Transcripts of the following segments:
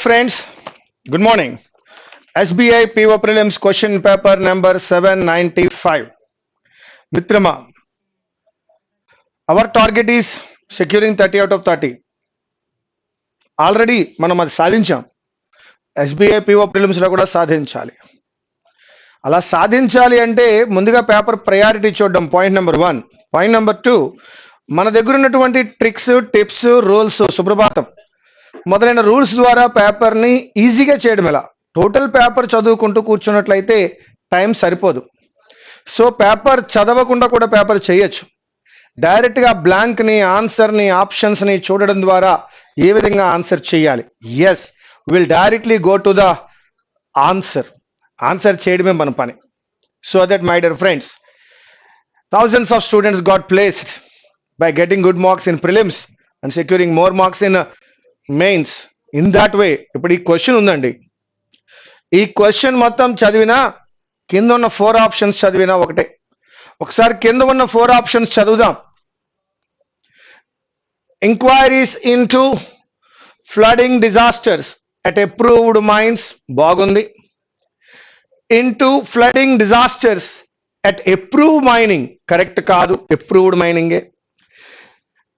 friends, good morning. SBI PO Prelims question paper number 795. Mitrama, our target is securing 30 out of 30. Already మనం అది సాధించాం. SBI PO ప్రిలిమ్స్లో కూడా సాధించాలి. అలా సాధించాలి అంటే ముందుగా పేపర్ ప్రయారిటీ చూడడం పాయింట్ నెంబర్ 1. పాయింట్ నెంబర్ 2, మన దగ్గర ఉన్నటువంటి ట్రిక్స్, టిప్స్, రూల్స్, సుప్రభాతం మొదలైన రూల్స్ ద్వారా పేపర్ని ఈజీగా చేయడం ఎలా. టోటల్ పేపర్ చదువుకుంటూ కూర్చున్నట్లయితే టైం సరిపోదు. సో పేపర్ చదవకుండా కూడా పేపర్ చేయొచ్చు. డైరెక్ట్గా బ్లాంక్ని, ఆన్సర్ని, ఆప్షన్స్ని చూడడం ద్వారా ఏ విధంగా ఆన్సర్ చేయాలి. Yes, will directly go to the answer చేయడమే మన పని. So that my dear friends, thousands of students got placed by getting good marks in prelims and securing more marks in mains. In that way ఇప్పుడు ఈ question ఉందండి, ఈ question మొత్తం చదివినా కింద ఉన్న 4 ఆప్షన్స్ చదివినా ఒకటే. ఒకసారి కింద ఉన్న 4 ఆప్షన్స్ చదువుదాం. Enquiries into flooding disasters at approved mines బాగుంది. Into flooding disasters at approve mining correct కాదు, అప్రూవ్డ్ మైనింగే.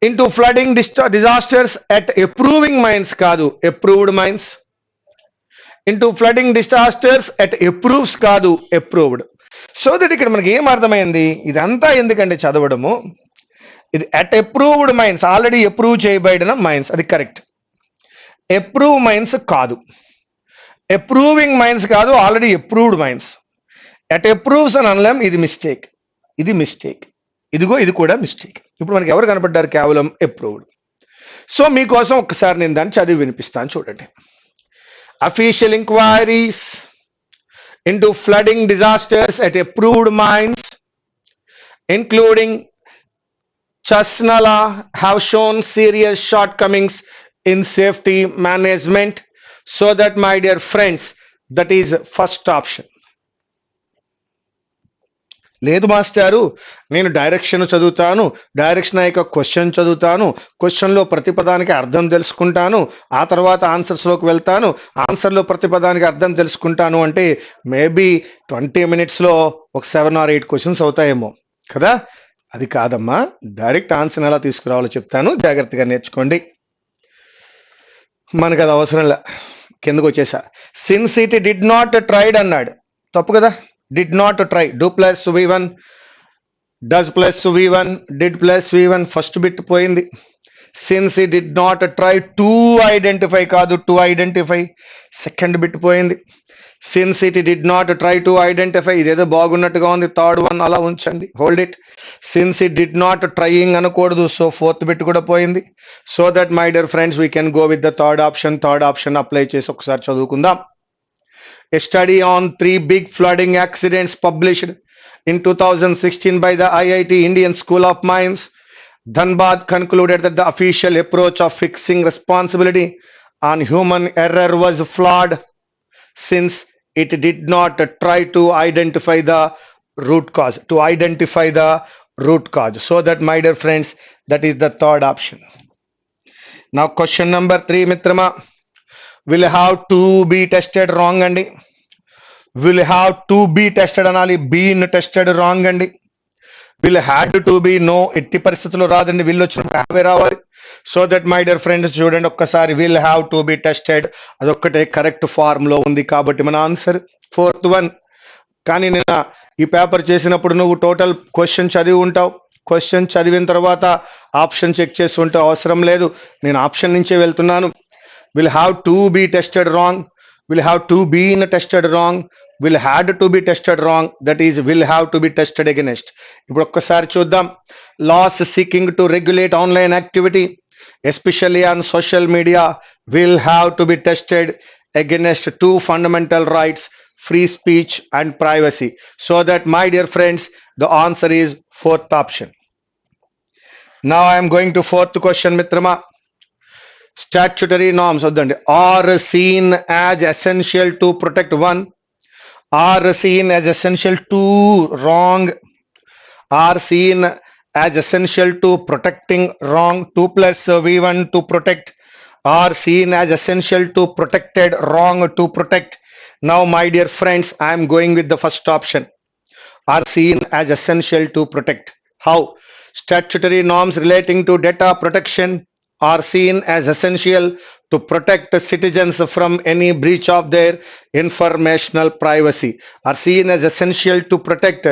Into flooding disasters at approving mines కాదు, approved mines. Into flooding disasters at approves కాదు, అప్రూవ్డ్. సో దట్ ఇక్కడ మనకి ఏం అర్థమైంది, ఇదంతా ఎందుకంటే చదవడము, ఇది at approved mines, already approve చేయబడిన మైన్స్, అది కరెక్ట్. అప్రూవ్ మైన్స్ కాదు, అప్రూవింగ్ మైన్స్ కాదు, already approved mines. At approves అని అనలేం, ఇది మిస్టేక్, ఇది మిస్టేక్, ఇదిగో ఇది కూడా మిస్టేక్. ఇప్పుడు మనకి ఎవరు కనపడ్డారు, కేవలం అప్రూవ్డ్. సో మీకోసం ఒక్కసారి నేను దాన్ని చదివి వినిపిస్తాను, చూడండి. Official enquiries into flooding disasters at approved mines including Chasnala have shown serious shortcomings in safety management. So that my dear friends, that is first option. లేదు మాస్టారు, నేను డైరెక్షన్ చదువుతాను, డైరెక్షన్ యొక్క క్వశ్చన్ చదువుతాను, క్వశ్చన్లో ప్రతిపదానికి అర్థం తెలుసుకుంటాను, ఆ తర్వాత ఆన్సర్స్లోకి వెళ్తాను, ఆన్సర్లో ప్రతిపదానికి అర్థం తెలుసుకుంటాను అంటే మేబీ 20 minutesలో ఒక 7 or 8 క్వశ్చన్స్ అవుతాయేమో కదా. అది కాదమ్మా, డైరెక్ట్ ఆన్సర్ ఎలా తీసుకురావాలో చెప్తాను, జాగ్రత్తగా నేర్చుకోండి. మనకు అది అవసరంలే, కిందకు వచ్చేసా. Since it did not tried అన్నాడు, తప్పు కదా. did not try, do plus v1, does plus v1, did plus v1, first bit పోయింది. since he did not try to identify కాదు, to identify, సెకండ్ బిట్ పోయింది. since it did not try to identify, ఇదేదో బాగున్నట్టుగా ఉంది, third one అలా ఉంచండి, hold it. since it did not trying అనకూడదు, so fourth bit కూడా పోయింది. So that my dear friends, we can go with the third option apply చేసి ఒకసారి చదువుకుందాం. A study on 3 big flooding accidents published in 2016 by the IIT Indian School of Mines, Dhanbad, concluded that the official approach of fixing responsibility on human error was flawed, since it did not try to identify the root cause. So that, my dear friends, that is the third option. Now question number 3, Mitrama, will have to be tested wrong అండి. will have to be tested అనాలి, been tested wrong అండి. will had to be, no, ఎట్టి పరిస్థితుల్లో రాదండి, will వచ్చినప్పుడు have రావాలి. So that my dear friends చూడండి ఒక్కసారి, will have to be tested అదొక్కటే కరెక్ట్ ఫార్మ్ లో ఉంది కాబట్టి మన ఆన్సర్ ఫోర్త్ వన్. కానీ నేను ఈ పేపర్ చేసినప్పుడు నువ్వు టోటల్ క్వశ్చన్ చదివి ఉంటావు, క్వశ్చన్ చదివిన తర్వాత ఆప్షన్ చెక్ చేసి ఉంటావు, అవసరం లేదు, నేను ఆప్షన్ నుంచే వెళ్తున్నాను. will have to be tested wrong, will have to be tested wrong, will had to be tested wrong, that is will have to be tested against. ఇప్పుడు ఒక్కసారి చూద్దాం. laws seeking to regulate online activity, especially on social media, will have to be tested against 2 fundamental rights, free speech and privacy. So that, my dear friends, the answer is fourth option. Now I am going to fourth question, Mitrama. Statutory norms are seen as essential to protect one, are seen as essential to wrong, are seen as essential to protecting wrong, 2 plus v1 to protect, are seen as essential to protected, wrong to protect. Now, my dear friends, I am going with the first option. Are seen as essential to protect. How? Statutory norms relating to data protection are seen as essential to protect citizens from any breach of their informational privacy. Are seen as essential to protect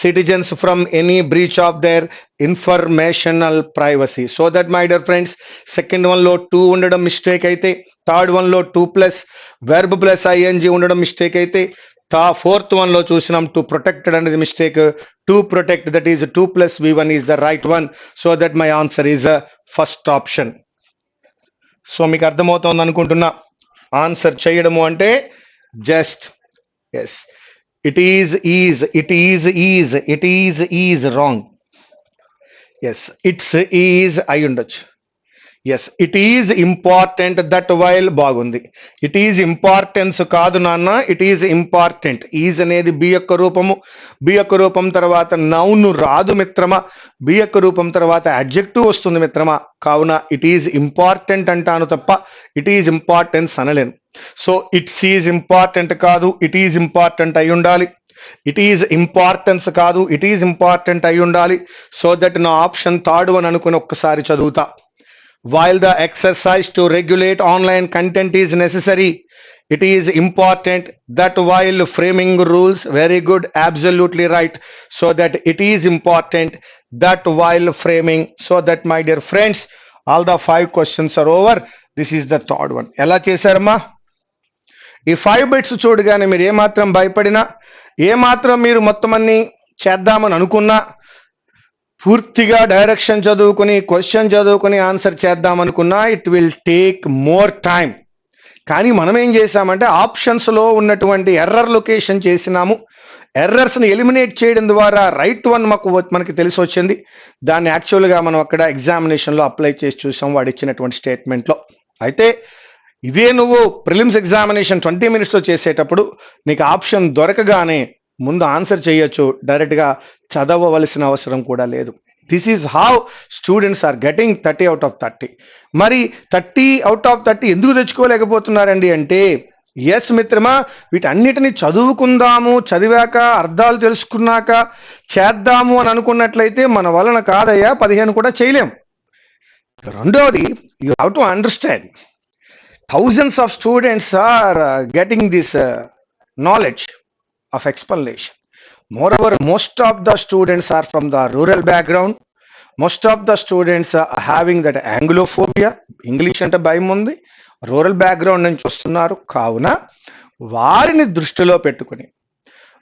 citizens from any breach of their informational privacy. So that, my dear friends, second one లో 2 ఉండడం mistake అయితే, third one లో 2 plus verb plus ING ఉండడం mistake అయితే, fourth one లో చూసినాం to protected అనేది mistake. To protect, that is 2 plus v1 is the right one. So that my answer is first option. So మీకు అర్థమవుతోంది అనుకుంటున్నా. ఆన్సర్ చేయడము అంటే just yes, it is wrong. Yes, it's is అయి ఉండొచ్చు. Yes, it is important that while బాగుంది. It is importance కాదు నాన్న, ఇట్ ఈజ్ ఇంపార్టెంట్. ఈజ్ అనేది బి యొక్క రూపము, బి యొక్క రూపం తర్వాత నౌన్ రాదు మిత్రమా, బి యొక్క రూపం తర్వాత అడ్జెక్టివ్ వస్తుంది మిత్రమా. కావున ఇట్ ఈజ్ ఇంపార్టెంట్ అంటాను తప్ప ఇట్ ఈజ్ ఇంపార్టెన్స్ అనలేను. సో ఇట్స్ ఈజ్ ఇంపార్టెంట్ కాదు, ఇట్ ఈజ్ ఇంపార్టెంట్ అయి ఉండాలి. ఇట్ ఈజ్ ఇంపార్టెన్స్ కాదు, ఇట్ ఈజ్ ఇంపార్టెంట్ అయి ఉండాలి. సో దట్ నా ఆప్షన్ థర్డ్ వన్ అనుకుని ఒక్కసారి చదువుతా. While the exercise to regulate online content is necessary, it is important that while framing rules, very good, absolutely right. So that it is important that while framing, so that my dear friends, all the 5 questions are over. This is the third one. ఎలా చేశారమ్మా? ఈ 5 bits చూడగానే మీరు ఏమాత్రం భయపడినా, ఏమాత్రం మీరు మొత్తం అన్ని చేద్దామని అనుకున్నా, పూర్తిగా డైరెక్షన్ చదువుకుని క్వశ్చన్ చదువుకుని ఆన్సర్ చేద్దాం అనుకున్నా it will take more time. కానీ మనం ఏం చేసామంటే ఆప్షన్స్లో ఉన్నటువంటి ఎర్రర్ లొకేషన్ చేసినాము. ఎర్రర్స్ని ఎలిమినేట్ చేయడం ద్వారా రైట్ వన్ మనకి తెలిసి వచ్చింది. దాన్ని యాక్చువల్గా మనం అక్కడ ఎగ్జామినేషన్లో అప్లై చేసి చూసాం వాడు ఇచ్చినటువంటి స్టేట్మెంట్లో. అయితే ఇదే నువ్వు ప్రిలిమ్స్ ఎగ్జామినేషన్ 20 minutesలో చేసేటప్పుడు నీకు ఆప్షన్ దొరకగానే ముందు ఆన్సర్ చేయొచ్చు, డైరెక్ట్గా చదవవలసిన అవసరం కూడా లేదు. This is how students are getting 30 out of 30. మరి 30 out of 30 ఎందుకు తెచ్చుకోలేకపోతున్నారండి అంటే, ఎస్ మిత్రమా, వీటన్నిటిని చదువుకుందాము, చదివాక అర్థాలు తెలుసుకున్నాక చేద్దాము అని అనుకున్నట్లయితే మన వలన కాదయ్యా 15 కూడా చేయలేం. రెండోది, you have to understand thousands of students are getting this knowledge of explanation. Moreover, most of the students are from the rural background. Most of the students are having that Anglophobia. English అంటే భయం ఉంది, rural background నుంచి వస్తున్నారు. కావున వారిని దృష్టిలో పెట్టుకుని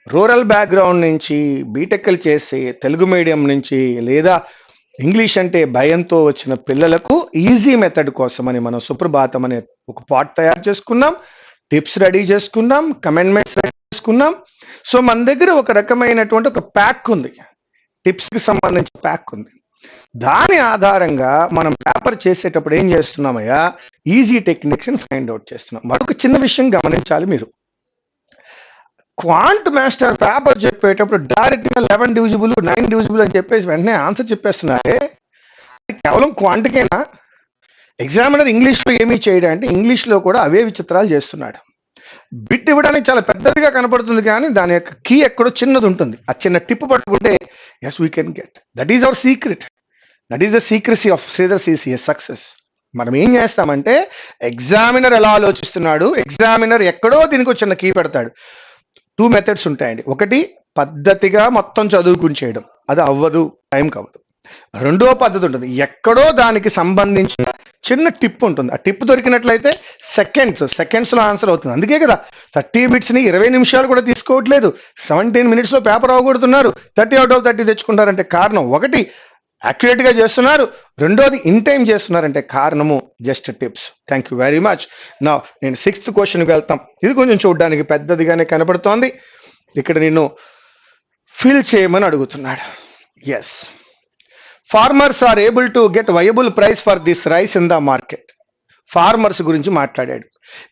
rural background నుంచి బీటెక్లు చేసి తెలుగు మీడియం నుంచి లేదా ఇంగ్లీష్ అంటే భయంతో వచ్చిన పిల్లలకు ఈజీ మెథడ్ కోసమని మనం సుప్రభాతం అనే ఒక పార్ట్ తయారు చేసుకున్నాం, టిప్స్ రెడీ చేసుకున్నాం, కమెంట్మెంట్స్ రెడీ చేసుకున్నాం. సో మన దగ్గర ఒక రకమైనటువంటి ఒక ప్యాక్ ఉంది, టిప్స్కి సంబంధించి ప్యాక్ ఉంది. దాని ఆధారంగా మనం పేపర్ చేసేటప్పుడు ఏం చేస్తున్నామయ్యా, ఈజీ టెక్నిక్స్ని ఫైండ్ అవుట్ చేస్తున్నాం. మరొక చిన్న విషయం గమనించాలి మీరు, క్వాంట్ మాస్టర్ పేపర్ చెప్పేటప్పుడు డైరెక్ట్గా 11 divisible 9 divisible అని చెప్పేసి వెంటనే ఆన్సర్ చెప్పేస్తున్నారే, కేవలం క్వాంట్కేనా? ఎగ్జామినర్ ఇంగ్లీష్లో ఏమీ చేయడం అంటే ఇంగ్లీష్లో కూడా అవే విచిత్రాలు చేస్తున్నాడు. బిట్ ఇవ్వడానికి చాలా పెద్దదిగా కనపడుతుంది కానీ దాని యొక్క కీ ఎక్కడో చిన్నది ఉంటుంది. ఆ చిన్న టిప్ పట్టుకుంటే yes we can get. That is our secret, that is the secrecy of Sridhar CCS success. మనం ఏం చేస్తామంటే ఎగ్జామినర్ ఎలా ఆలోచిస్తున్నాడు, ఎగ్జామినర్ ఎక్కడో దీనికి చిన్న కీ పెడతాడు. 2 methods ఉంటాయండి. ఒకటి పద్ధతిగా మొత్తం చదువుకుని చేయడం, అది అవ్వదు, టైంకి అవ్వదు. రెండో పద్ధతి ఉంటుంది, ఎక్కడో దానికి సంబంధించిన చిన్న టిప్ ఉంటుంది. ఆ టిప్ దొరికినట్లయితే సెకండ్స్లో ఆన్సర్ అవుతుంది. అందుకే కదా 30 బిట్స్ని 20 నిమిషాలు కూడా తీసుకోవట్లేదు, 17 minutesలో పేపర్ అవ్వగొడుతున్నారు, 30 out of 30 తెచ్చుకుంటారంటే కారణం ఒకటి యాక్యురేట్గా చేస్తున్నారు, రెండోది ఇన్ టైం చేస్తున్నారంటే కారణము just tips. Thank you very much. నా నేను 6th క్వశ్చన్కి వెళ్తాం. ఇది కొంచెం చూడడానికి పెద్దదిగానే కనపడుతోంది. ఇక్కడ నేను ఫిల్ చేయమని అడుగుతున్నాడు. Yes, farmers are able to get viable price for this rice in the market. Farmers గురించి మాట్లాడాడు.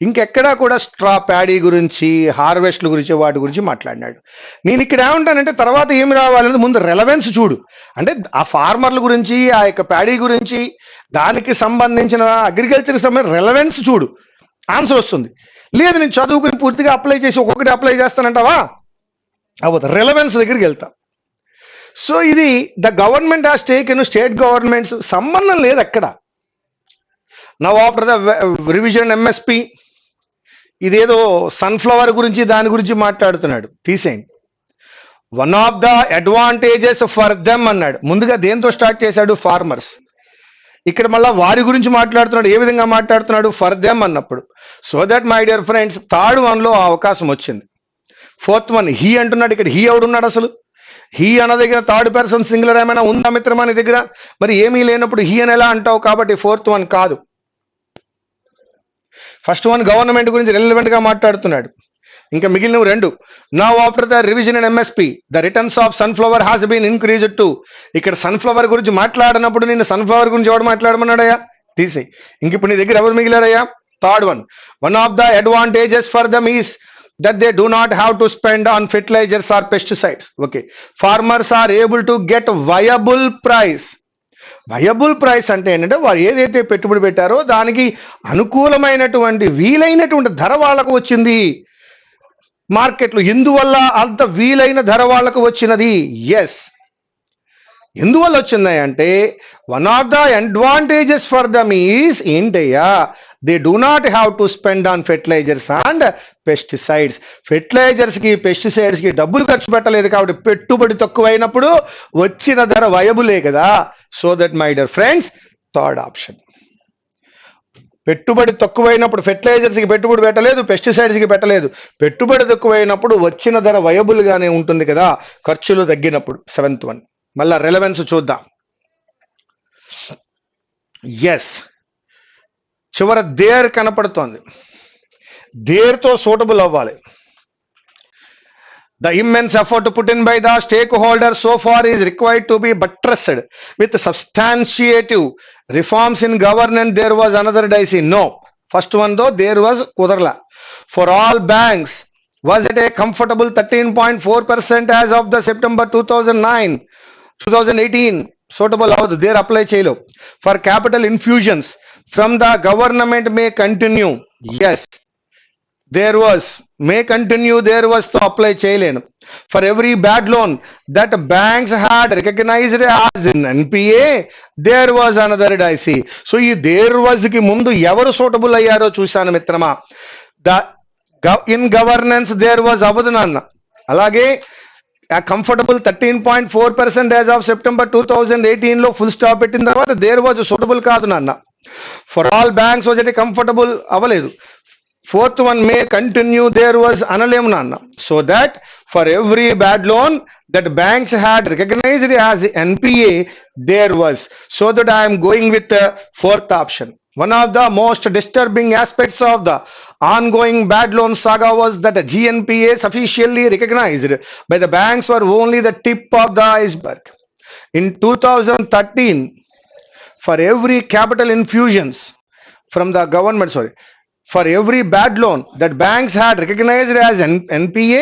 ఇంకెక్కడా కూడా స్ట్రా ప్యాడీ గురించి హార్వెస్ట్ల గురించి వాటి గురించి మాట్లాడినాడు. నేను ఇక్కడ ఏమంటానంటే తర్వాత ఏమి రావాలంటే ముందు రెలవెన్స్ చూడు. అంటే ఆ ఫార్మర్ల గురించి ఆ యొక్క ప్యాడీ గురించి దానికి సంబంధించిన అగ్రికల్చర్కి సంబంధించిన రెలవెన్స్ చూడు, ఆన్సర్ వస్తుంది. లేదు నేను చదువుకుని పూర్తిగా అప్లై చేసి ఒక్కొక్కటి అప్లై చేస్తానంటావా, అవ్వదు. రెలవెన్స్ దగ్గరికి వెళ్తా. సో ఇది the government has taken, state governments సంబంధం లేదు అక్కడ. Now after the revision MSP ఇదేదో సన్ఫ్లవర్ గురించి దాని గురించి మాట్లాడుతున్నాడు, తీసేయండి. One of the advantages for them అన్నాడు. ముందుగా దేంతో స్టార్ట్ చేశాడు, ఫార్మర్స్. ఇక్కడ మళ్ళీ వారి గురించి మాట్లాడుతున్నాడు. ఏ విధంగా మాట్లాడుతున్నాడు, ఫర్ దెమ్ అన్నప్పుడు. So that my dear friends third వన్లో అవకాశం వచ్చింది. ఫోర్త్ వన్ హీ అంటున్నాడు. ఇక్కడ హీ ఎవడున్నాడు అసలు? హీ అన్న దగ్గర థర్డ్ పర్సన్ సింగులర్ ఏమైనా ఉందా మిత్రమా నీ దగ్గర? మరి ఏమీ లేనప్పుడు హీ అని ఎలా అంటావు? కాబట్టి ఫోర్త్ వన్ కాదు. ఫస్ట్ వన్ గవర్నమెంట్ గురించి రెలవెంట్ గా మాట్లాడుతున్నాడు. ఇంకా మిగిలినవి రెండు. Now after the revision and MSP the returns of sunflower has been increased to. ఇక్కడ సన్ఫ్లవర్ గురించి మాట్లాడినప్పుడు నేను సన్ఫ్లవర్ గురించి ఎవడు మాట్లాడమన్నాడయ్యా, తీసేయి. ఇంక ఇప్పుడు నీ దగ్గర ఎవరు మిగిలారయ్యా? Third one. One of the advantages for them is that they do not have to spend on fertilizers or pesticides. Okay, farmers are able to get viable price. Viable price అంటే ఏంటంటే వారు ఏదైతే పెట్టుబడి పెట్టారో దానికి అనుకూలమైనటువంటి వీలైనటువంటి ధర వాళ్ళకు వచ్చింది మార్కెట్లో. ఎందువల్ల అంత వీలైన ధర వాళ్ళకు వచ్చినది? ఎస్, ఎందువల్ల వచ్చింది అంటే one of the advantages for them is ఏంటయ్యా, they do not have to spend on fertilisers and pesticides. ఫెర్టిలైజర్స్కి పెస్టిసైడ్స్కి డబ్బులు ఖర్చు పెట్టలేదు కాబట్టి పెట్టుబడి తక్కువైనప్పుడు వచ్చిన ధర వయబులే కదా. So that my dear friends third option. పెట్టుబడి తక్కువైనప్పుడు ఫెర్టిలైజర్స్కి పెట్టుబడి పెట్టలేదు, పెస్టిసైడ్స్కి పెట్టలేదు. పెట్టుబడి తక్కువైనప్పుడు వచ్చిన ధర వయబుల్గానే ఉంటుంది కదా, ఖర్చులు తగ్గినప్పుడు. Seventh one. మళ్ళా రెలవెన్స్ చూద్దాం. ఎస్, చివర దేర్ కనపడుతోంది. దేర్తో సూటబుల్ అవ్వాలి. The immense effort put in by the stakeholders so far is required to be buttressed with substantiative reforms in governance. There was another dicey. No. First one though, there was kudarla. For all banks was at a comfortable 13.4% as of the September 2018. Suitable avadu, there apply cheyalo. For capital infusions from the government may continue. Yes, there was, may continue, there was to apply cheyalenu. For every bad loan that banks had recognized as an NPA, there was another dicey. So ee there was ki mundu evaru suitable ayyaro chusanu mitrama. The in governance there was avadunanna. Alage a comfortable 13.4% as of September 2018 లో full stop పెట్టిన తర్వాత there was suitable కాదు నాన్న. For all banks was at comfortable అవ్వలేదు. Fourth one may continue, there was అనలేము నాన్న. So that for every bad loan that banks had recognised as NPA there was. So that I'm going with fourth option. One of the most disturbing aspects of the ongoing bad loan saga was that GNPAs officially recognized by the banks were only the tip of the iceberg. In 2013, for every capital infusions from the government, for every bad loan that banks had recognized as NPA,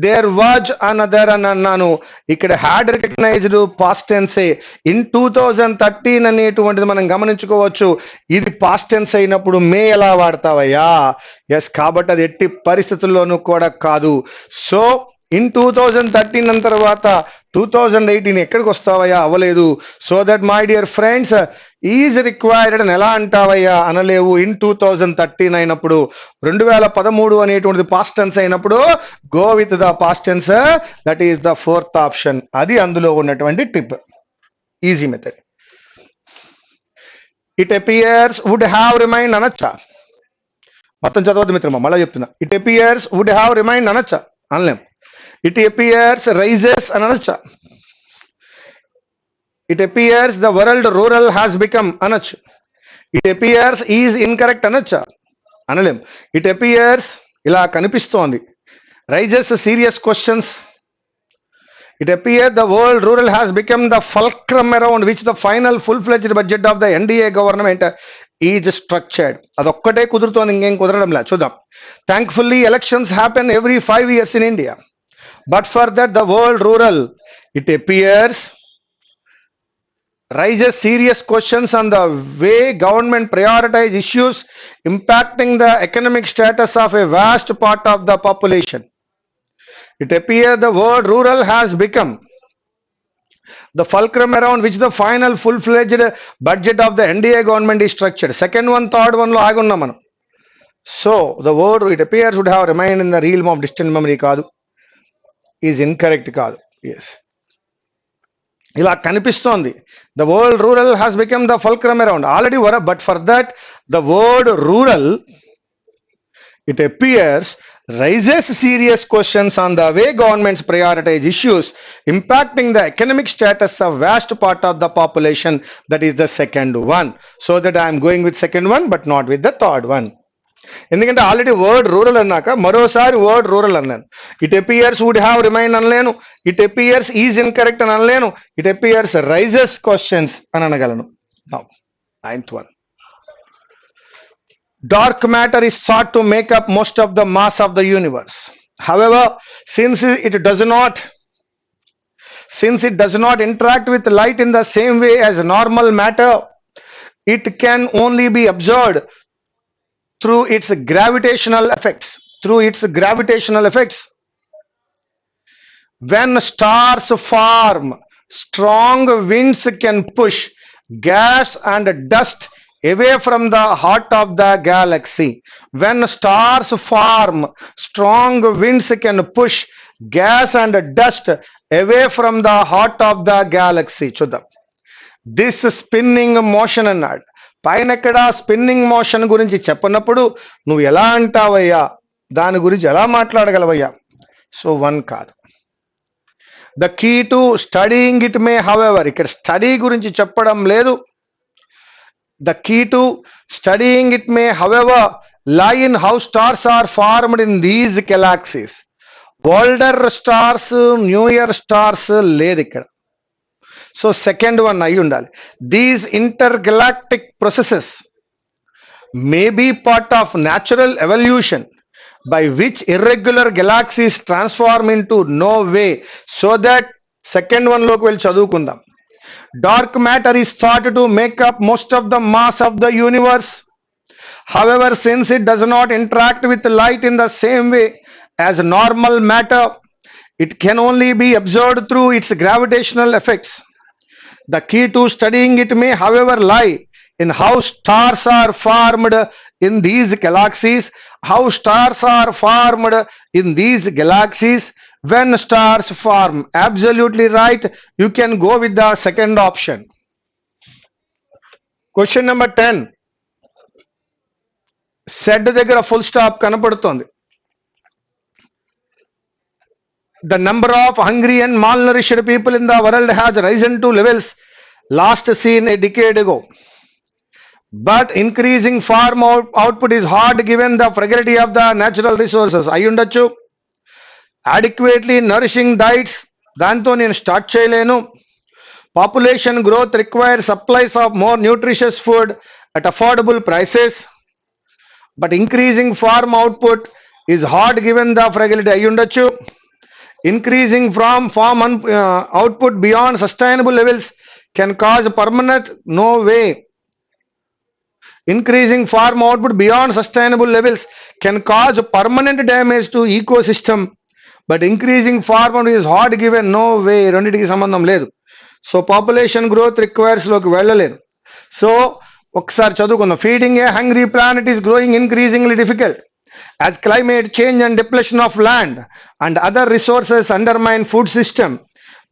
there was another ananu. Ikkada had recognized past tense. In 2013 అనేటువంటిది మనం గమనించుకోవచ్చు. ఇది past tense అయినప్పుడు మే ఎలా వాడతావయ్యా? Yes, కాబట్టి అది ఎట్టి పరిస్థితుల్లోనూ కూడా కాదు. సో ఇన్ 2013 అన్న తర్వాత 2018 ఎక్కడికి వస్తావయ్యా? అవ్వలేదు. So that my dear friends is required అని ఎలా అంటావయ్యా? అనలేవు. ఇన్ 2013 అయినప్పుడు 2013 అనేటువంటిది పాస్ట్ టెన్స్ అయినప్పుడు go with the past tense. That is the fourth option. అది అందులో ఉన్నటువంటి tip. Easy method. It appears would have remind అనొచ్చా? మొత్తం చదవద్దు మిత్రమా, మళ్ళీ చెప్తున్నా. It appears would have remind అనొచ్చా? అనలేం. It appears rises అనొచ్చా? It appears the world rural has become అనొచ్చు. It appears is incorrect అనొచ్చా? అనలేం. It appears ఇలా కనిపిస్తోంది. Raises serious questions. It appears the world rural has become the fulcrum around which the final full-fledged budget of the NDA government is structured. అదొక్కటే కుదురుతోంది, ఇంకేం కుదరడంలా. చూద్దాం. Thankfully elections happen every 5 years in India. But for that, the world rural, it appears, raises serious questions on the way government prioritize issues impacting the economic status of a vast part of the population. It appears the word rural has become the fulcrum around which the final full-fledged budget of the NDA government is structured. Second one, third one lo agunnam manam. So the word, it appears, would have remained in the realm of distant memory kaadu, is incorrect kaadu. Yes, ఇలా కనిపిస్తోంది. The word rural has become the fulcrum around already were, but for that the word rural, it appears, raises serious questions on the way governments prioritize issues impacting the economic status of vast part of the population. That is the second one. So that I am going with second one but not with the third one. ఎందుకంటే already word rural అన్నాక మరోసారి word rural అన్నాను. It appears would have remain అనలేను, it appears is incorrect అని అనలేను, it appears raises questions అని అనగలను. Ninth one, dark matter is thought to make up most of the mass of the universe. However, since it does not interact with light in the same way as normal matter, it can only be observed through its gravitational effects. When stars form, strong winds can push gas and dust away from the heart of the galaxy. When stars form, strong winds can push gas and dust away from the heart of the galaxy. చూద్దాం. This spinning motion అన్నాడు. పైన ఎక్కడ spinning motion గురించి చెప్పినప్పుడు నువ్వు ఎలా అంటావయ్యా, దాని గురించి ఎలా మాట్లాడగలవయ్యా? సో వన్ కాదు. The key to studying it may, however, ఇక్కడ స్టడీ గురించి చెప్పడం లేదు. The key to studying it may, however, lie in how stars are formed in these galaxies. Older stars, newer stars లేదు ఇక్కడ. సో సెకండ్ వన్ అయి ఉండాలి. These intergalactic processes may be part of natural evolution by which irregular galaxies transform into nova. So that second one లోకి వెళ్ళి చదువుకుందాం. Dark matter is thought to make up most of the mass of the universe. However, since it does not interact with light in the same way as normal matter, it can only be observed through its gravitational effects. The key to studying it may, however, lie in how stars are formed in these galaxies. When stars form, absolutely right. You can go with the second option. Question number 10. Said దగ్గర full stop కనపడుతోంది. The number of hungry and malnourished people in the world has risen to levels last seen a decade ago. But increasing farm output is hard given the fragility of the natural resources. అయ్యుండొచ్చు. adequately nourishing diets, దాంతో నేను start చేయలేను. Population growth requires supplies of more nutritious food at affordable prices. But increasing farm output is hard given the fragility. అయ్యుండొచ్చు. Increasing from farm output beyond sustainable levels can cause permanent, no way. Increasing farm output beyond sustainable levels can cause permanent damage to ecosystem. But increasing farm output is hard given, no way. రెండింటికి సంబంధం లేదు. So population growth requires లోకి వెళ్ళలేను. So ఒకసారి చదువుకుందాం. Feeding A hungry planet is growing increasingly difficult as climate change and depletion of land and other resources undermine food system.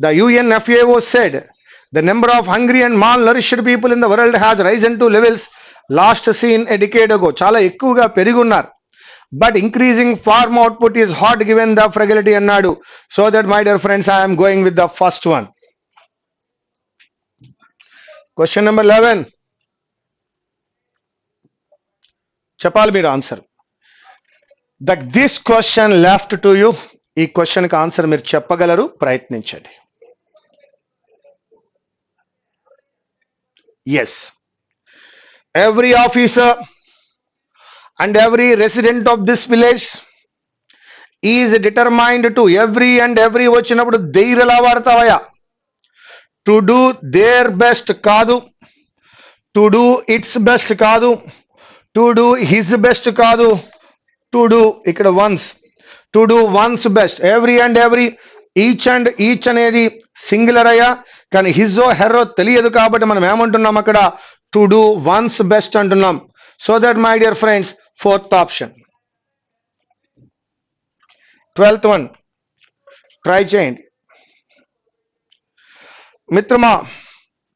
The UNFAO said the number of hungry and malnourished people in the world has risen to levels last seen a decade ago. చాలా ఎక్కువగా పెరుగున్నారు. But increasing farm output is hard given the fragility అన్నాడు. So that, my dear friends, I am going with the first one. Question number 11. చెప్పాలి మీరు answer. This question left to you. ఈ question కి answer మీరు చెప్పగలరు, ప్రయత్నించండి. Yes, every officer and every resident of this village is determined to every వచ్చినప్పుడు their ఎలా వాడతావయ్యా? టు డూ దేర్ బెస్ట్ కాదు, టు డూ ఇట్స్ బెస్ట్ కాదు, టు డూ హిజ్ బెస్ట్ కాదు, టు డూ ఇక్కడ one's, to do one's best. Every each అనేది singular అయ్యా, కానీ హిజో హెర్రో తెలియదు కాబట్టి మనం ఏమంటున్నాం అక్కడ టు డూ వన్స్ బెస్ట్ అంటున్నాం. So that my dear friends, fourth option. 12th one try చేయండి మిత్రమా.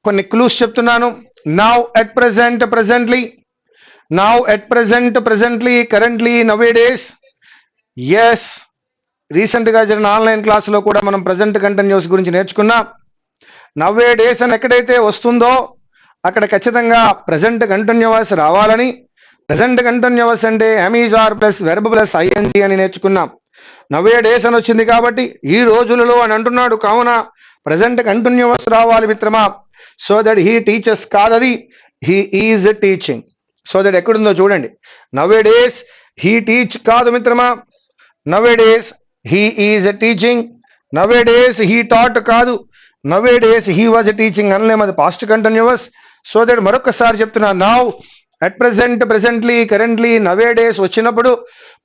కొన్ని క్లూస్ చెప్తున్నాను. Now at presently, currently, nowadays. Yes, రీసెంట్గా జరిగిన ఆన్లైన్ క్లాసులో కూడా మనం ప్రజెంట్ కంటిన్యూస్ గురించి నేర్చుకున్నాం. నవేడేస్ అని ఎక్కడైతే వస్తుందో అక్కడ ఖచ్చితంగా ప్రజెంట్ కంటిన్యూస్ రావాలని. ప్రజెంట్ కంటిన్యూస్ అంటే అమీజార్ ప్లస్ వెర్బ్ ప్లస్ ఐఎన్జీ అని నేర్చుకున్నాం. నవే డేస్ అని వచ్చింది కాబట్టి ఈ రోజులలో అని అంటున్నాడు, కావున ప్రజెంట్ కంటిన్యూస్ రావాలి మిత్రమా. సో దట్ హీ టీచర్స్ కాదది, he is teaching. So that ఎక్కడుందో చూడండి. నవే డేస్ హీ టీచ్ కాదు మిత్రమా, nowadays he is teaching. Nowadays he taught కాదు, nowadays he was teaching అనలేము, అది పాస్ట్ కంటిన్యూస్. సో దట్ మరొకసారి చెప్తున్నా, now at presently, currently, nowadays వచ్చినప్పుడు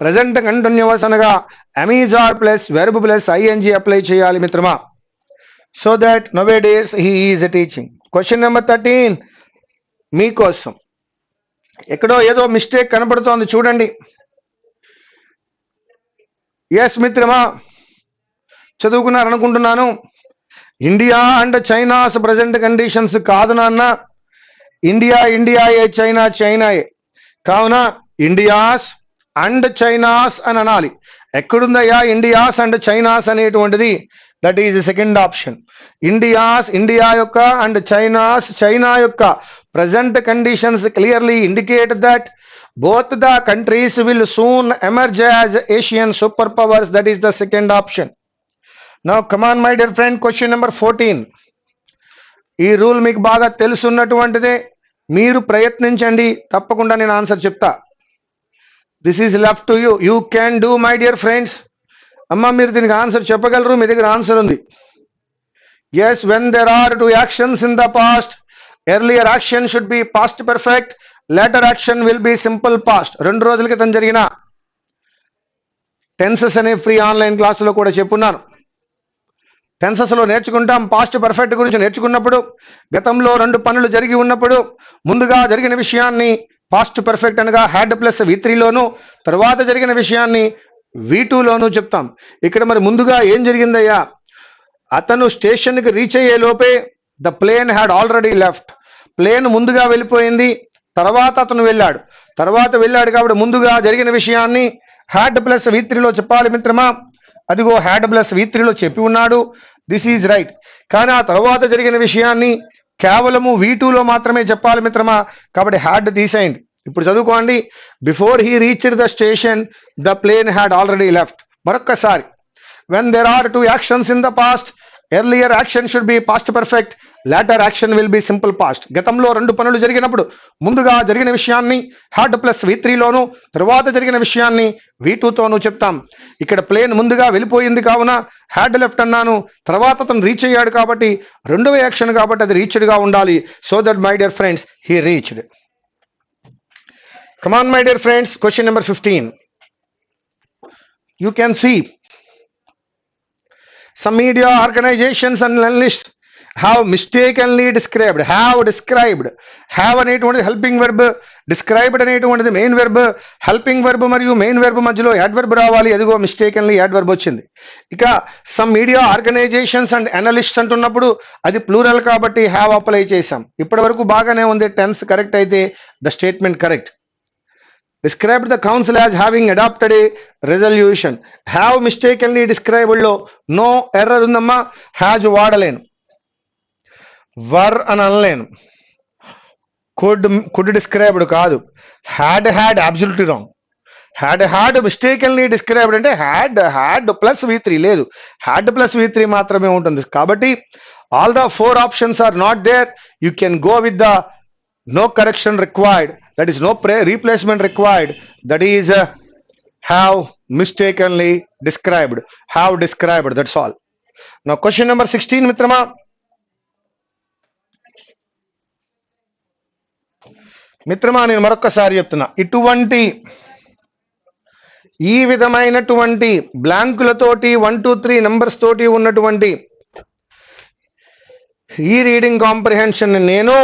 ప్రజెంట్ కంటిన్యూస్ అనగా am is are plus verb plus ING apply చేయాలి మిత్రమా. So that nowadays he is teaching. Question number 13 మీకోసం. ఎక్కడో ఏదో మిస్టేక్ కనపడుతోంది చూడండి. ఎస్ మిత్రమా, చదువుకున్నారనుకుంటున్నాను. India and China's present conditions కాదు నాన్న. ఇండియాయే, చైనాయే. కావున ఇండియాస్ అండ్ చైనాస్ అని అనాలి. ఎక్కడుందయ్యా ఇండియాస్ అండ్ చైనాస్ అనేటువంటిది? That is second option. India యొక్క అండ్ చైనా యొక్క present conditions clearly indicate that both the countries will soon emerge as Asian superpowers. That is the second option. Now come on my dear friend, question number 14. ఈ rule మీకు బాగా తెలుసున్నటువంటిదే, మీరు ప్రయత్నించండి, తప్పకుండా నేను answer చెప్తా. This is left to you, you can do my dear friends. అమ్మ మీరు దీనికి ఆన్సర్ చెప్పగలరు, మీ దగ్గర ఆన్సర్ ఉంది. Yes, when there are two actions in the past, earlier action should be past perfect, later action will be simple past. 2 రోజుల క్రితం జరిగిన టెన్సెస్ అనే ఫ్రీ ఆన్లైన్ క్లాసులో కూడా చెప్పున్నాను. టెన్సెస్లో నేర్చుకుంటాం. పాస్ట్ పర్ఫెక్ట్ గురించి నేర్చుకున్నప్పుడు గతంలో 2 పనులు జరిగి ఉన్నప్పుడు ముందుగా జరిగిన విషయాన్ని పాస్ట్ పర్ఫెక్ట్ అనగా హ్యాడ్ ప్లస్ V3లోను, తర్వాత జరిగిన విషయాన్ని V2లోను చెప్తాం. ఇక్కడ మరి ముందుగా ఏం జరిగిందయ్యా? అతను స్టేషన్కి రీచ్ అయ్యే లోపే the plane had already left. Plane ముందుగా వెళ్ళిపోయింది, తర్వాత అతను వెళ్ళాడు కాబట్టి ముందుగా జరిగిన విషయాన్ని హ్యాడ్ ప్లస్ V3లో చెప్పాలి మిత్రమా. అదిగో హ్యాడ్ ప్లస్ V3లో చెప్పి ఉన్నాడు, దిస్ ఈజ్ రైట్. కానీ ఆ తర్వాత జరిగిన విషయాన్ని కేవలము V2లో మాత్రమే చెప్పాలి మిత్రమా, కాబట్టి హ్యాడ్ తీసేయండి. ఇప్పుడు చదువుకోండి. Before he reached the station the plane had already left. మరొక్కసారి, when there are 2 actions in the past, earlier action should be past perfect, later action will be simple past. గతంలో 2 పనులు జరిగినప్పుడు ముందుగా జరిగిన విషయాన్ని హ్యాడ్ ప్లస్ V3లోను, తర్వాత జరిగిన విషయాన్ని V2తోనూ చెప్తాం. ఇక్కడ ప్లేన్ ముందుగా వెళ్ళిపోయింది కావున హ్యాడ్ లెఫ్ట్ అన్నాను, తర్వాత అతను రీచ్ అయ్యాడు కాబట్టి 2వ యాక్షన్ కాబట్టి అది రీచ్డ్గా ఉండాలి. So that my dear friends he reached. Come on my dear friends, question number 15. You can see some media organizations and analysts have mistakenly described, have అనేటువంటిది హెల్పింగ్ వెర్బ్, డిస్క్రైబ్డ్ అనేటువంటిది main verb. Helping verb మరియు main verb మధ్యలో adverb రావాలి, అదిగో mistakenly adverb వచ్చింది. ఇక some media organisations and analysts అంటున్నప్పుడు అది ప్లూరల్ కాబట్టి హ్యావ్ అప్లై చేశాం. ఇప్పటి వరకు బాగానే ఉంది, టెన్స్ కరెక్ట్ అయితే the statement correct. Described the council as having adopted a resolution. Have mistakenly described లో నో ఎర్రర్ ఉందమ్మా. హ్యాజ్ వాడలేను, వర్ అని అనలేను, కుడ్ డిస్క్రైబ్డ్ కాదు, had absolutely wrong. Had mistakenly described అంటే హ్యాడ్ ప్లస్ V3 లేదు, had plus V3 మాత్రమే ఉంటుంది. కాబట్టి all the 4 options are not there. You can go with the no correction required, that is no replacement required, that is have mistakenly described, have described, that's all. Now question number 16 మిత్రమా, నేను మరొకసారి చెప్తున్నా, ఇటువంటి ఈ విధమైనటువంటి బ్లాంకులతోటి 1 2 3 numbers తోటి ఉన్నటువంటి ఈ రీడింగ్ కాంప్రిహెన్షన్ నేను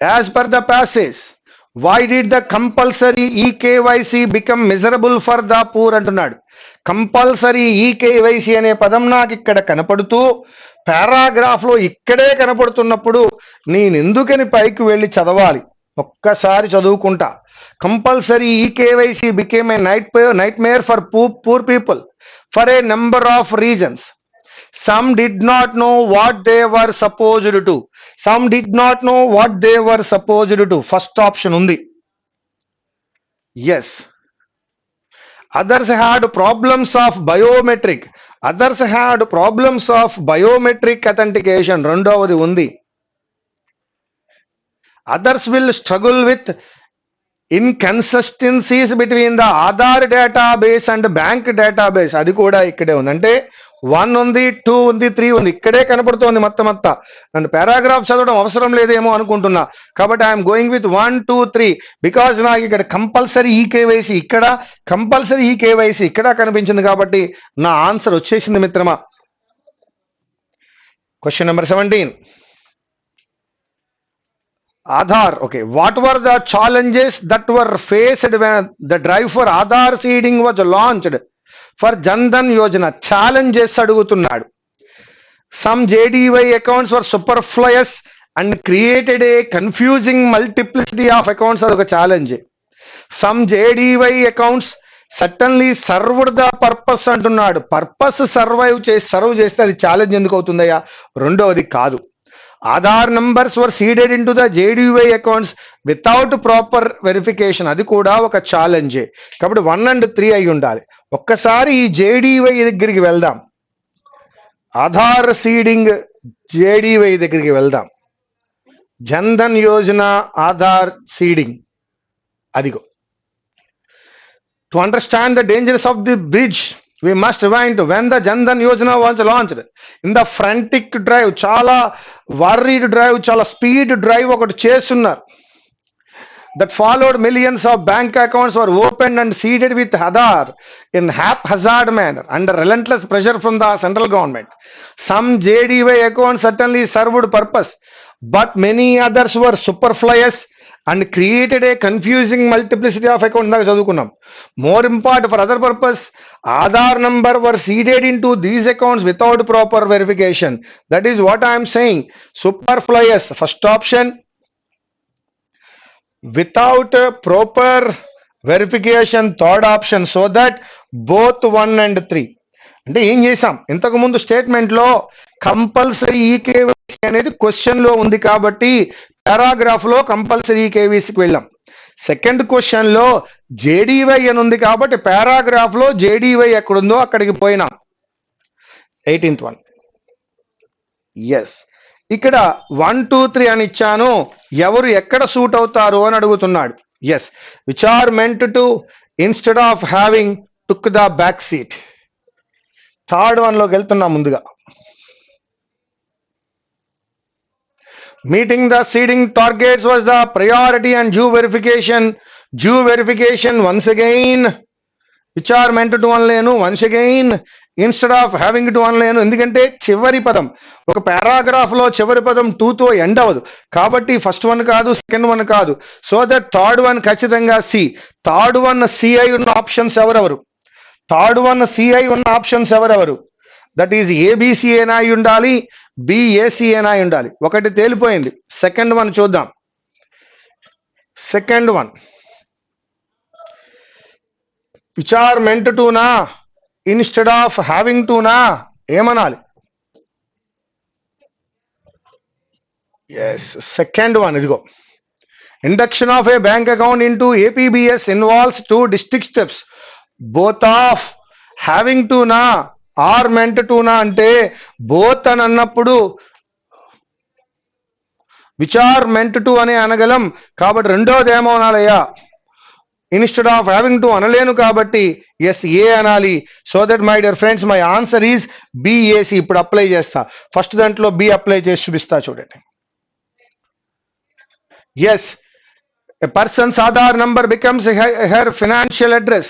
as per the passage why did the compulsory eKYC become miserable for the poor అంటున్నాడు. కంపల్సరీ ఈకేవైసీ అనే పదం నాకు ఇక్కడ కనపడుతూ పారాగ్రాఫ్ లో ఇక్కడే కనపడుతున్నప్పుడు నేను ఎందుకని పైకి వెళ్ళి చదవాలి, ఒక్కసారి చదువుకుంటా. Compulsory eKYC became a nightmare for poor people for a number of reasons. Some did not know what they were supposed to. Some did not know what they were supposed to. First option undi. Yes. Others had problems of biometric. Others had problems of biometric authentication. Rendavadi undi. Others will struggle with inconsistencies between the Aadhaar database and bank database. అది కూడా ఇక్కడే ఉంది. అంటే 1 ఉంది, 2 ఉంది, 3 ఉంది, ఇక్కడే కనపడుతోంది మొత్తం అంతా. నన్ను పారాగ్రాఫ్ చదవడం అవసరం లేదేమో అనుకుంటున్నా, కాబట్టి ఐఎమ్ గోయింగ్ విత్ 1 2 3 బికాజ్ నాకు ఇక్కడ కంపల్సరీ ఈకేవైసీ ఇక్కడ, కంపల్సరీ ఈకేవైసీ ఇక్కడ కనిపించింది, కాబట్టి నా ఆన్సర్ వచ్చేసింది మిత్రమా. Question number 17, Aadhaar. Okay, what were the challenges that were faced when the drive for Aadhaar seeding was launched for Jan Dhan Yojana? Challenges అడుగుతున్నాడు. Some JDY accounts were superfluous and created a confusing multiplicity of accounts. అదొక challenge. Some JDY accounts certainly served the purpose అంటున్నాడు. Purpose serve చేస్తే అది challenge ఎందుకు అవుతుందయ్యా? రెండవది కాదు. Aadhaar numbers were seeded into the JDY accounts without proper verification. అది కూడా ఒక ఛాలెంజే. కాబట్టి 1 and 3 అయి ఉండాలి. ఒక్కసారి ఈ JDY దగ్గరికి వెళ్దాం, ఆధార్ సీడింగ్ JDY దగ్గరికి వెళ్దాం. జన్ధన్ యోజన ఆధార్ సీడింగ్, అదిగో. To understand the dangers of the bridge, we must rewind to when the Jan Dhan Yojana was launched. In the frantic drive, చాలా worried drive, చాలా speed drive ఒకటి చేస్తున్నారు. That followed, millions of bank accounts were opened and seeded with Aadhaar in haphazard manner under relentless pressure from the central government. Some JDY accounts certainly served purpose, but many others were superfluous and created a confusing multiplicity of accounts. ఇందాక చదువుకున్నాం. More important, for other purpose, Aadhaar number were seeded into these accounts without proper verification. That is what I am saying. Superfluous, first option. Without proper verification, third option. So that both 1 and 3. అంటే ఏం చేసాం, ఇంతకు ముందు statement లో compulsory eKYC అనేది question లో ఉంది కాబట్టి పారాగ్రాఫ్ లో కంపల్సరీ ఈకేవైసీకి వెళ్ళాం. సెకండ్ క్వశ్చన్ లో JDY అని ఉంది కాబట్టి పారాగ్రాఫ్ లో JDY ఎక్కడుందో అక్కడికి పోయినాం. 18th one. ఎస్, ఇక్కడ 1 2 3 అని ఇచ్చాను. ఎవరు ఎక్కడ సూట్ అవుతారు అని అడుగుతున్నాడు. Yes, which are meant to instead of having took the back seat. Third one లోకి వెళ్తున్నా ముందుగా. Meeting the seeding targets was the priority and due verification once again, which are meant to అనలేను, once again instead of having to అనలేను. ఎందుకంటే చివరి పదం, ఒక paragraph లో చివరి పదం 2 తో ఎండ్ అవ్వదు కాబట్టి ఫస్ట్ వన్ కాదు, సెకండ్ వన్ కాదు. సో దట్ థర్డ్ వన్ ఖచ్చితంగా సి. థర్డ్ వన్ సి అయి ఉన్న ఆప్షన్స్ ఎవరెవరు? థర్డ్ వన్ సి అయి ఉన్న ఆప్షన్స్ ఎవరెవరు? దట్ ఈజ్ ఏబిసి అయినా అయి ఉండాలి, బిఏసి అయినా అయి ఉండాలి. ఒకటి తేలిపోయింది. సెకండ్ వన్ చూద్దాం. Second one which are meant to నా ఇన్స్టెడ్ ఆఫ్ హ్యావింగ్ టు నా ఏమనాలి? ఎస్, సెకండ్ వన్ ఇదిగో. Induction of a bank account into APBS involves 2 distinct steps. Both of having to నా ఆర్ మెంట్ టు నా అంటే both అని అన్నప్పుడు which are meant to అని అనగలం. కాబట్టి రెండోది ఏమో అనాలయ్యా, ఇన్స్టెడ్ ఆఫ్ హ్యావింగ్ టు అనలేను కాబట్టి ఎస్ ఏ అనాలి. So that my dear friends my answer is BAC. ఇప్పుడు అప్లై చేస్తా, ఫస్ట్ దాంట్లో బి అప్లై చేసి చూపిస్తా చూడండి. Yes, a person's Aadhaar number becomes her financial address.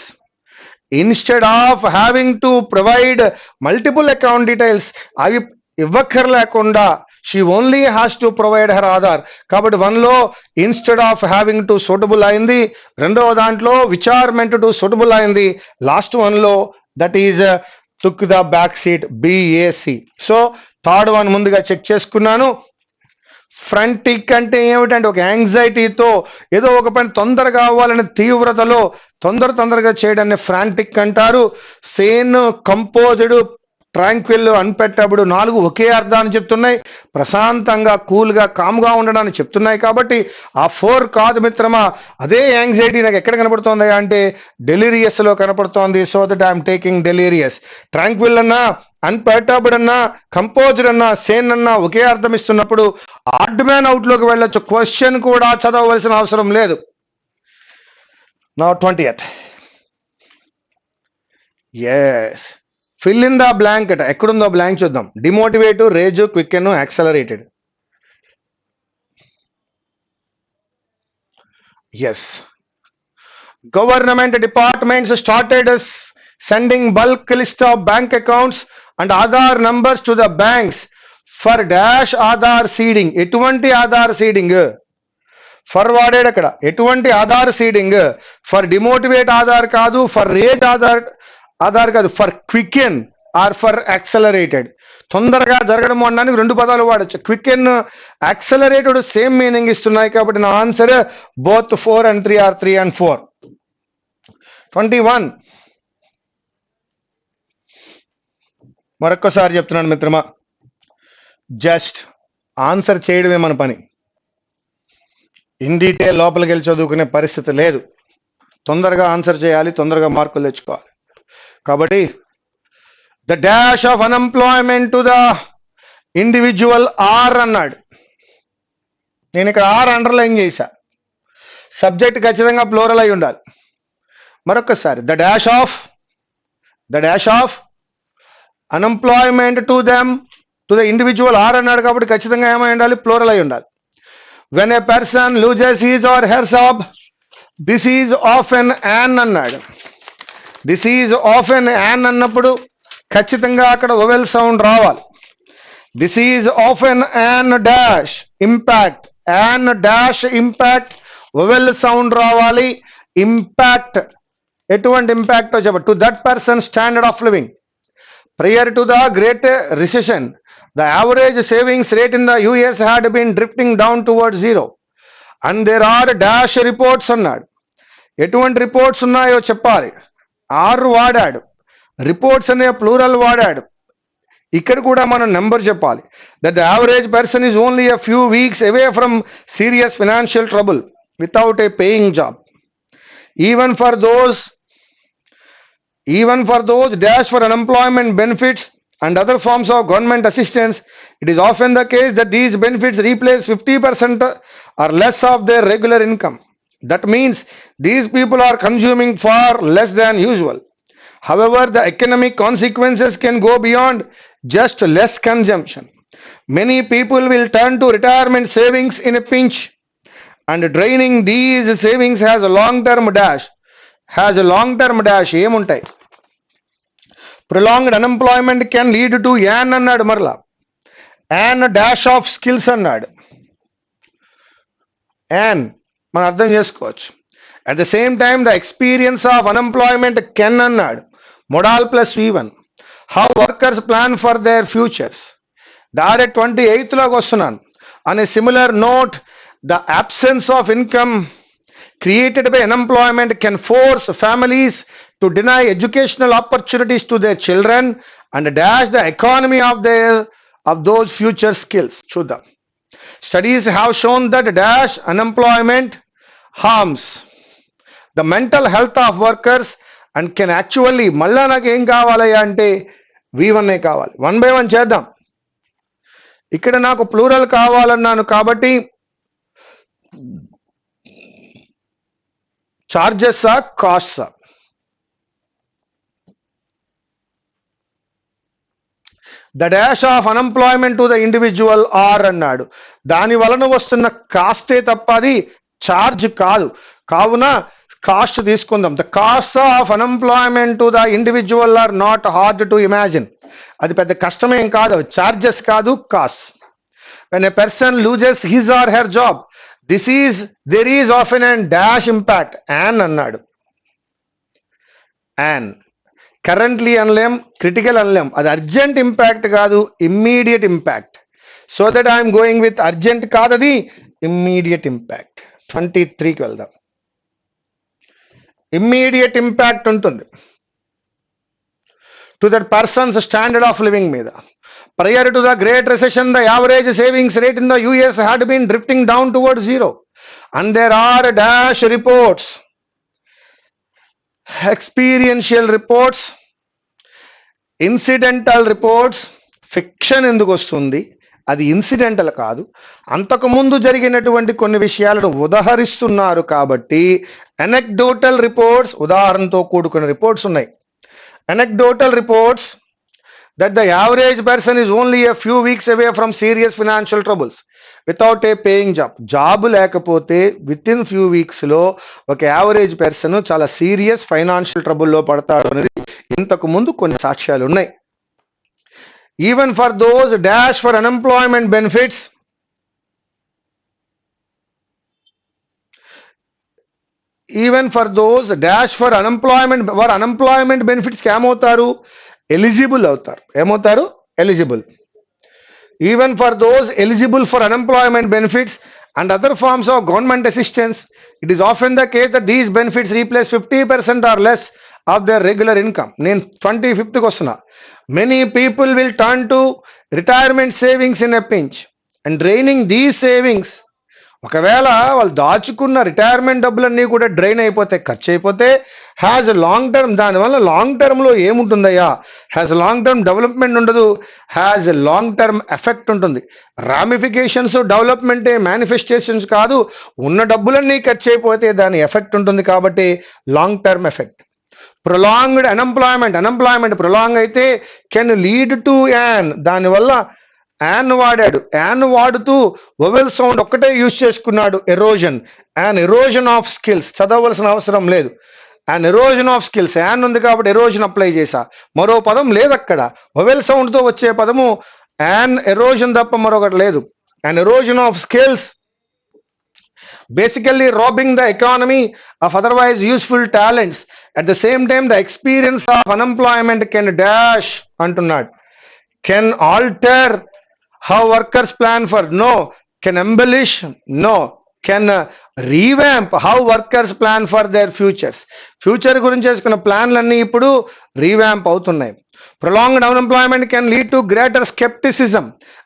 Instead of having to provide multiple account details, అవి ఇవ్వక్కర్లేకుండా she only has to provide her Aadhaar. కాబట్టి వన్లో instead of having to suitable అయింది, రెండవ దాంట్లో which are meant to suitable అయింది, last వన్లో that is took the back seat BAC. So third one ముందుగా check చేసుకున్నాను. ఫ్రంటిక్ అంటే ఏమిటంటే ఒక యాంగ్జైటీతో ఏదో ఒక పని తొందరగా అవ్వాలనే తీవ్రతలో తొందరగా చేయడాన్ని ఫ్రాంటిక్ అంటారు. సేన్, కంపోజ్డ్, ట్రాంక్విల్, అన్పెట్టబుల్ 4 ఒకే అర్థాన్ని చెప్తున్నాయి. ప్రశాంతంగా, కూల్గా, కామ్గా ఉండడాన్ని చెప్తున్నాయి. కాబట్టి ఆ 4 కాదు మిత్రమా. అదే యాంగ్జైటీ నాకు ఎక్కడ కనపడుతోంది అంటే డెలీరియస్ లో కనపడుతోంది. So that I'm taking delirious. Tranquil అన్నా, అన్పెట్టబుల్ అన్నా, కంపోజ్డ్ అన్నా, సేన్ అన్నా ఒకే అర్థం ఇస్తున్నప్పుడు ఆడ్ మ్యాన్ అవుట్ లోకి వెళ్ళొచ్చు. క్వశ్చన్ కూడా చదవవలసిన అవసరం లేదు. Now 20th. Yes, fill in the blank అట. ఎక్కడుందో బ్లాంక్ చూద్దాం. Demotivate, rage, quicken, accelerated. Yes, government departments started sending bulk list of bank accounts and Aadhaar numbers to the banks for dash Aadhaar seeding. ఎటువంటి Aadhaar seeding? ఫర్వార్డెడ్. అక్కడ ఎటువంటి Aadhaar seeding? For demotivate Aadhaar కాదు, for raise Aadhaar కాదు, for quicken are for accelerated. తొందరగా జరగడం అనడానికి 2 పదాలు వాడచ్చు. క్వికెన్, యాక్సలరేటెడ్ సేమ్ మీనింగ్ ఇస్తున్నాయి. కాబట్టి నా answer both 4 and 3 or 3 and 4. 21. మరొక్కసారి చెప్తున్నాను మిత్రమా, జస్ట్ ఆన్సర్ చేయడమే మన పని. ఇన్ డీటెయిల్ లోపలికి వెళ్ళి చదువుకునే పరిస్థితి లేదు. తొందరగా ఆన్సర్ చేయాలి, తొందరగా మార్కులు తెచ్చుకోవాలి. కాబట్టి the dash of unemployment to the individual are అన్నాడు. నేను ఇక్కడ ఆర్ అండర్లైన్ చేశా. సబ్జెక్ట్ ఖచ్చితంగా ప్లూరల్ అయి ఉండాలి. మరొకసారి the dash of unemployment to the individual are అన్నాడు. కాబట్టి ఖచ్చితంగా ఏమై ఉండాలి? ప్లూరల్ అయి ఉండాలి. When a person loses his or her job, this is of an an అన్నాడు. This is of an an అన్నప్పుడు ఖచ్చితంగా అక్కడ వొవెల్ సౌండ్ రావాలి. This is of an an dash impact, an dash impact, vowel sound రావాలి. Impact ఎటువంటి impact చెప్ప to that person standard of living. Prior to the Great Recession, the average savings rate in the US had been drifting down towards 0. And there are dash reports అన్నాడు. ఎటువంటి reports ఉన్నాయో చెప్పాలి. Are వాడాడు, reports అనే plural వాడాడు. ఇక్కడ కూడా మనం నెంబర్ చెప్పాలి. That the average person is only a few weeks away from serious financial trouble without a paying job. Even for those dash for unemployment benefits and other forms of government assistance, it is often the case that these benefits replace 50% or less of their regular income. That means these people are consuming far less than usual. However, the economic consequences can go beyond just less consumption. Many people will turn to retirement savings in a pinch, and draining these savings has a long-term dash. ఏముంటాయి? prolonged unemployment can lead to an అన్నాడు. మరలా an dash of skills అన్నాడు. an మనం అర్థం చేసుకోవచ్చు. at the same time the experience of unemployment can అన్నాడు. modal plus v1. how workers plan for their futures. direct 28th లోకి వస్తున్నాను. on a similar note, the absence of income created by unemployment can force families to deny educational opportunities to their children and dash the economy of those future skills. చూద్దాం. Studies have shown that dash unemployment harms the mental health of workers and can actually, మళ్ళా నాకు ఏం కావాలి అంటే V1 కావాలి. 1 by 1 చేద్దాం. ఇక్కడ నాకు ప్లూరల్ కావాలన్నాను కాబట్టి చార్జెసా కాస్ట్సా? The dash of unemployment to the individual are అన్నాడు. దాని వలన వస్తున్న కాస్టే తప్ప అది చార్జ్ కాదు. కావున కాస్ట్ తీసుకుందాం. The cost of unemployment to the individual are not hard to imagine. అది పెద్ద కష్టమేం కాదు, చార్జెస్ కాదు, cost. When a person loses his or her job there is often a dash impact. An అన్నాడు. an currently అనలేం, critical అనలేం. అది urgent impact కాదు, immediate impact. So that I'm going with urgent కాదు, అది ఇమ్మీడియట్ ఇంపాక్ట్. 23కి వెళ్దాం. Immediate impact ఉంటుంది to that person's standard of living మీద. Prior to the Great Recession, the average savings rate in the US had been drifting down towards zero. And there are dash reports, experiential reports, incidental reports. Fiction ఎందుకు వస్తుంది? అది incidental కాదు, అంతకుముందు జరిగినటువంటి కొన్ని విషయాలను ఉదాహరిస్తున్నారు కాబట్టి అనెక్డోటల్ రిపోర్ట్స్, ఉదాహరణతో కూడుకున్న రిపోర్ట్స్ ఉన్నాయి. Anecdotal reports that the average person is only a few weeks away from serious financial troubles without a paying job. Job లేకపోతే విత్ ఇన్ ఫ్యూ వీక్స్ లో ఒక యావరేజ్ పర్సన్ చాలా సీరియస్ ఫైనాన్షియల్ ట్రబుల్లో పడతాడు అనేది ఇంతకు ముందు కొన్ని సాక్ష్యాలు ఉన్నాయి. Even for those dash for unemployment benefits, even for those dash for unemployment, వారు అన్ఎంప్లాయ్మెంట్ బెనిఫిట్స్కి ఏమవుతారు? ఎలిజిబుల్ అవుతారు. ఏమవుతారు? Eligible. Even for those eligible for unemployment benefits and other forms of government assistance, it is often the case that these benefits replace 50% are less of their regular income. నేను 25కి వస్తున్నా. Many people will turn to retirement savings in a pinch and draining these savings. ఒకవేళ వాళ్ళు దాచుకున్న retirement డబ్బులన్నీ కూడా drain అయిపోతే, ఖర్చు అయిపోతే, హ్యాజ్ లాంగ్ టర్మ్, దానివల్ల లాంగ్ టర్మ్లో ఏముంటుందయ్యా? హ్యాజ్ లాంగ్ టర్మ్ డెవలప్మెంట్ ఉండదు, హ్యాజ్ లాంగ్ టర్మ్ ఎఫెక్ట్ ఉంటుంది. రామిఫికేషన్స్ డెవలప్మెంటే, మేనిఫెస్టేషన్స్ కాదు. ఉన్న డబ్బులన్నీ ఖర్చు అయిపోతే దాని ఎఫెక్ట్ ఉంటుంది కాబట్టి long term effect. Prolonged unemployment prolong అయితే కెన్ లీడ్ టు యాన్, దానివల్ల యాన్ వాడాడు. యాన్ వాడుతూ వొవెల్ సౌండ్ ఒక్కటే యూజ్ చేసుకున్నాడు. Erosion, an erosion of skills, చదవలసిన అవసరం లేదు. An erosion of skills, an ఉంది కాబట్టి ఎరోజన్ అప్లై చేశా. మరో పదం లేదు అక్కడ. వొవెల్ సౌండ్తో వచ్చే పదము యాన్ ఎరోజన్ తప్ప మరొకటి లేదు. An erosion of skills basically robbing the economy of otherwise useful talents. At the same time, the experience of unemployment can dash అంటున్నాడు. Can alter how workers plan for? No. Can embellish? No. Can revamp how workers plan for their futures. Future గురించి చేసుకున్న ప్లాన్లన్నీ ఇప్పుడు revamp అవుతున్నాయి. Prolonged unemployment can lead to greater skepticism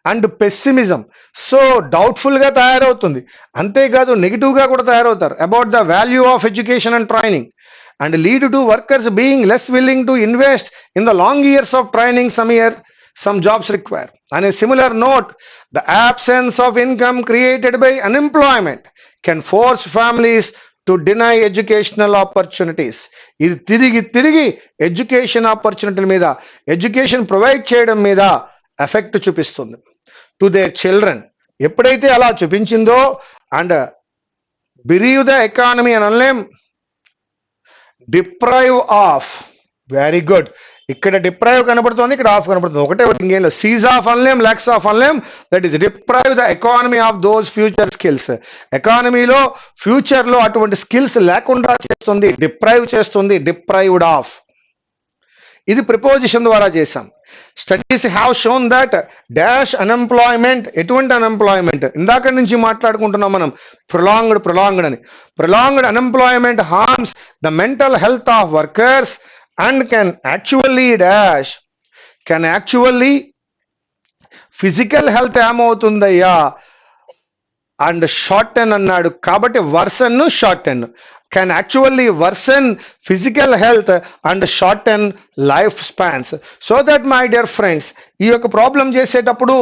and pessimism. So డౌట్ఫుల్గా తయారవుతుంది. అంతేకాదు నెగిటివ్గా కూడా తయారవుతారు about the value of education and training, and lead to workers being less willing to invest in the long years of training some jobs require. On a similar note, the absence of income created by unemployment can force families to deny educational opportunities. ఇది తిరిగి education opportunity మీద, education provide చేయడం మీద effect చూపిస్తుంది to their children. ఎప్పుడైతే అలా చూపించిందో, and bereave the economy అని అనలేం, డిప్రైవ్ ఆఫ్, వెరీ గుడ్. ఇక్కడ డిప్రైవ్ కనబడుతుంది, ఇక్కడ ఆఫ్ కనబడుతుంది, ఒకటే ఇంకేం లేదు. సీజ్ ఆఫ్ అనలేం, లాక్స్ ఆఫ్ అనలేం. That is deprive the economy of those future skills. ఎకానమీలో ఫ్యూచర్లో అటువంటి స్కిల్స్ లేకుండా చేస్తుంది, డిప్రైవ్ చేస్తుంది. డిప్రైవ్డ్ ఆఫ్, ఇది ప్రిపోజిషన్ ద్వారా చేశాం. Studies have shown that dash unemployment, ఎటువంటి అన్ఎంప్లాయ్మెంట్, ఇందాక నుంచి మాట్లాడుకుంటున్నాం మనం ప్రొలాంగ్డ్ అని. Prolonged unemployment harms the mental health of workers and can actually physical health ఏమవుతుందయ్యా అండ్ షార్టెన్ అన్నాడు కాబట్టి worsen shorten, can actually worsen physical health and shorten life spans. So that my dear friends, ఈ యొక్క problem చేసేటప్పుడు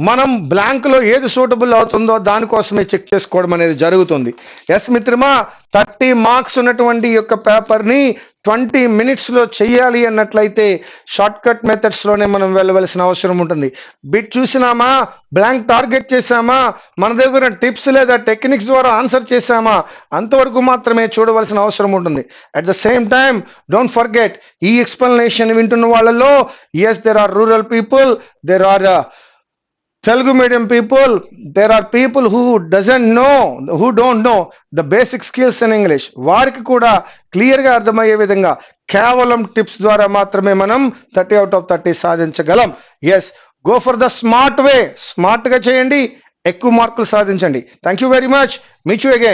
మనం blank లో ఏది suitable అవుతుందో దానికోసమే చెక్ చేసుకోవడం అనేది జరుగుతుంది. ఎస్ మిత్రమా, 30 మార్క్స్ ఉన్నటువంటి ఈ యొక్క పేపర్ ని 20 minutes లో చెయ్యాలి అన్నట్లయితే షార్ట్ కట్ మెథడ్స్ లోనే మనం వెళ్ళవలసిన అవసరం ఉంటుంది. బిట్ చూసినామా, బ్లాంక్ టార్గెట్ చేసామా, మన దగ్గర టిప్స్ లేదా టెక్నిక్స్ ద్వారా ఆన్సర్ చేసామా, అంతవరకు మాత్రమే చూడవలసిన అవసరం ఉంటుంది. At the same time don't forget, ఈ ఎక్స్ప్లెనేషన్ వింటున్న వాళ్ళలో yes there are rural people, there are Telugu medium people, there are people who don't know the basic skills in English. వారికి కూడా క్లియర్ గా అర్థమయ్యే విధంగా కేవలం టిప్స్ ద్వారా మాత్రమే మనం 30 out of 30 సాధించగలం. Yes, go for the smart way. Smart గా చేయండి, ఎక్కువ మార్కులు సాధించండి. Thank you very much. Meet you again.